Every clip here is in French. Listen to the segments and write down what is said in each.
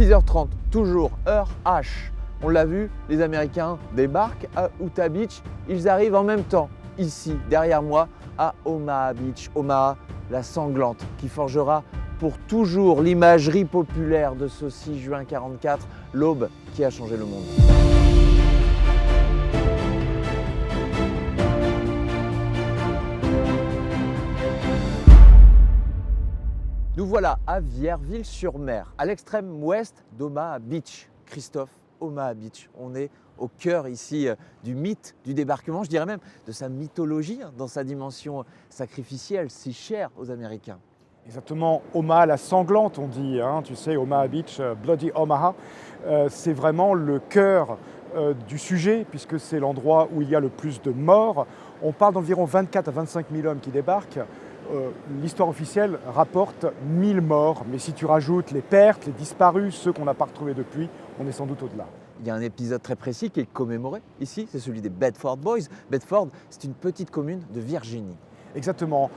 6h30, toujours heure H. On l'a vu, les Américains débarquent à Utah Beach. Ils arrivent en même temps, ici, derrière moi, à Omaha Beach. Omaha, la sanglante, qui forgera pour toujours l'imagerie populaire de ce 6 juin 44, l'aube qui a changé le monde. Nous voilà à Vierville-sur-Mer, à l'extrême ouest d'Omaha Beach. Christophe, Omaha Beach, on est au cœur ici du mythe du débarquement, je dirais même de sa mythologie, dans sa dimension sacrificielle, si chère aux Américains. Exactement, Omaha la sanglante on dit, hein, tu sais, Omaha Beach, Bloody Omaha, c'est vraiment le cœur du sujet puisque c'est l'endroit où il y a le plus de morts. On parle d'environ 24 à 25 000 hommes qui débarquent. L'histoire officielle rapporte 1000 morts, mais si tu rajoutes les pertes, les disparus, ceux qu'on n'a pas retrouvés depuis, on est sans doute au-delà. Il y a un épisode très précis qui est commémoré ici, c'est celui des Bedford Boys. Bedford, c'est une petite commune de Virginie. Exactement,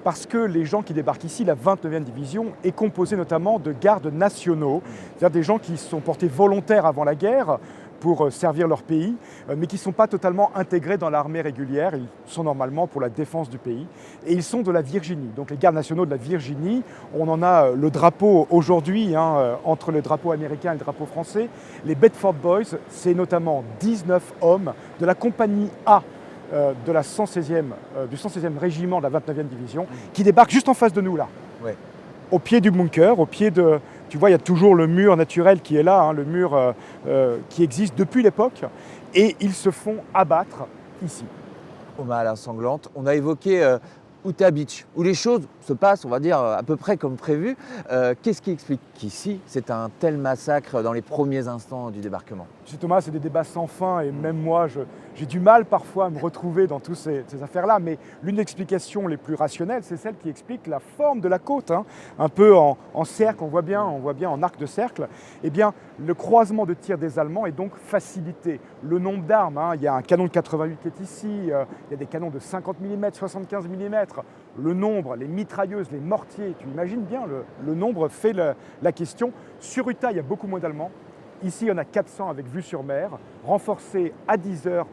parce que les gens qui débarquent ici, la 29e division, est composée notamment de gardes nationaux, c'est-à-dire des gens qui se sont portés volontaires avant la guerre pour servir leur pays, mais qui ne sont pas totalement intégrés dans l'armée régulière, ils sont normalement pour la défense du pays, et ils sont de la Virginie. Donc les gardes nationaux de la Virginie, on en a le drapeau aujourd'hui, entre le drapeau américain et le drapeau français. Les Bedford Boys, c'est notamment 19 hommes de la compagnie A, de la 116e, du 116e régiment de la 29e division, qui débarquent juste en face de nous là, au pied du bunker, au pied de... Tu vois, il y a toujours le mur naturel qui est là, le mur qui existe depuis l'époque, et ils se font abattre ici. Omaha la sanglante, on a évoqué Utah Beach, où les choses se passent, on va dire, à peu près comme prévu. Qu'est-ce qui explique qu'ici, c'est un tel massacre dans les premiers instants du débarquement? Tu sais Thomas, c'est des débats sans fin et même moi, j'ai du mal parfois à me retrouver dans toutes ces affaires-là, mais l'une des explications les plus rationnelles, c'est celle qui explique la forme de la côte, un peu en cercle, on voit bien en arc de cercle. Eh bien, le croisement de tir des Allemands est donc facilité. Le nombre d'armes, il y a un canon de 88 qui est ici, il y a des canons de 50 mm, 75 mm, le nombre, les mitrailleuses, les mortiers, tu imagines bien, le nombre fait la question. Sur Utah, il y a beaucoup moins d'Allemands. Ici, il y en a 400 avec vue sur mer, renforcés à 10 heures,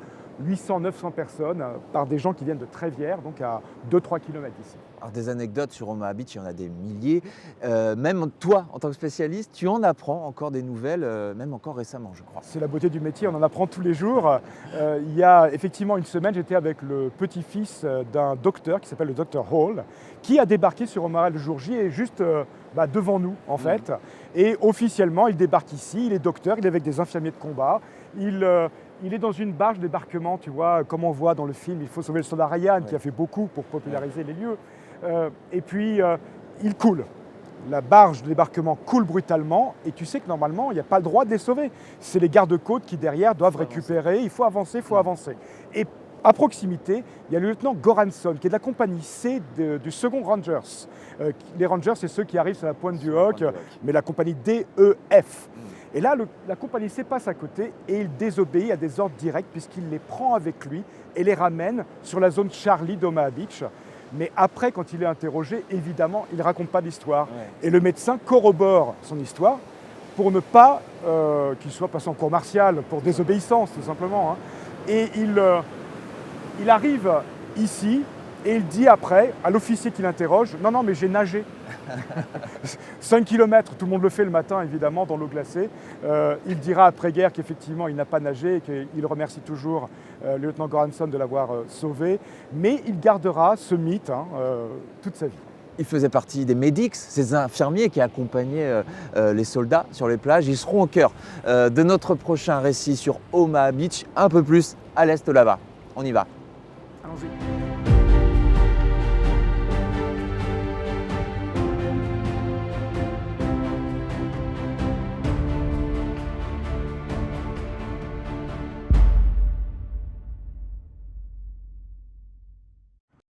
800-900 personnes par des gens qui viennent de Trévière, donc à 2-3 km d'ici. Alors des anecdotes sur Omaha Beach, il y en a des milliers. Même toi, en tant que spécialiste, tu en apprends encore des nouvelles, même encore récemment, je crois. C'est la beauté du métier, on en apprend tous les jours. Il y a effectivement une semaine, j'étais avec le petit-fils d'un docteur qui s'appelle le docteur Hall, qui a débarqué sur Omaha le jour J et juste devant nous, en fait. Et officiellement, il débarque ici, il est docteur, il est avec des infirmiers de combat. Il est dans une barge de débarquement, tu vois, comme on voit dans le film, Il faut sauver le soldat Ryan, qui a fait beaucoup pour populariser les lieux. Et puis, il coule. La barge de débarquement coule brutalement et tu sais que normalement, il n'y a pas le droit de les sauver. C'est les gardes-côtes qui, derrière, doivent récupérer. Il faut avancer, Et à proximité, il y a le lieutenant Goranson, qui est de la compagnie C du 2nd Rangers. Les Rangers, c'est ceux qui arrivent sur la pointe du Hoc, mais la compagnie DEF. Et là, la compagnie C passe à côté et il désobéit à des ordres directs puisqu'il les prend avec lui et les ramène sur la zone Charlie d'Omaha Beach. Mais après, quand il est interrogé, évidemment, il ne raconte pas l'histoire. Et le médecin corrobore son histoire pour ne pas qu'il soit passé en cour martiale pour désobéissance, tout simplement. Et il arrive ici et il dit après à l'officier qui l'interroge, « Non, mais j'ai nagé. » 5 km, tout le monde le fait le matin, évidemment, dans l'eau glacée. Il dira après-guerre qu'effectivement, il n'a pas nagé et qu'il remercie toujours le lieutenant Goranson de l'avoir sauvé. Mais il gardera ce mythe toute sa vie. Il faisait partie des medics, ces infirmiers qui accompagnaient les soldats sur les plages. Ils seront au cœur de notre prochain récit sur Omaha Beach, un peu plus à l'est là-bas. On y va. Allons-y.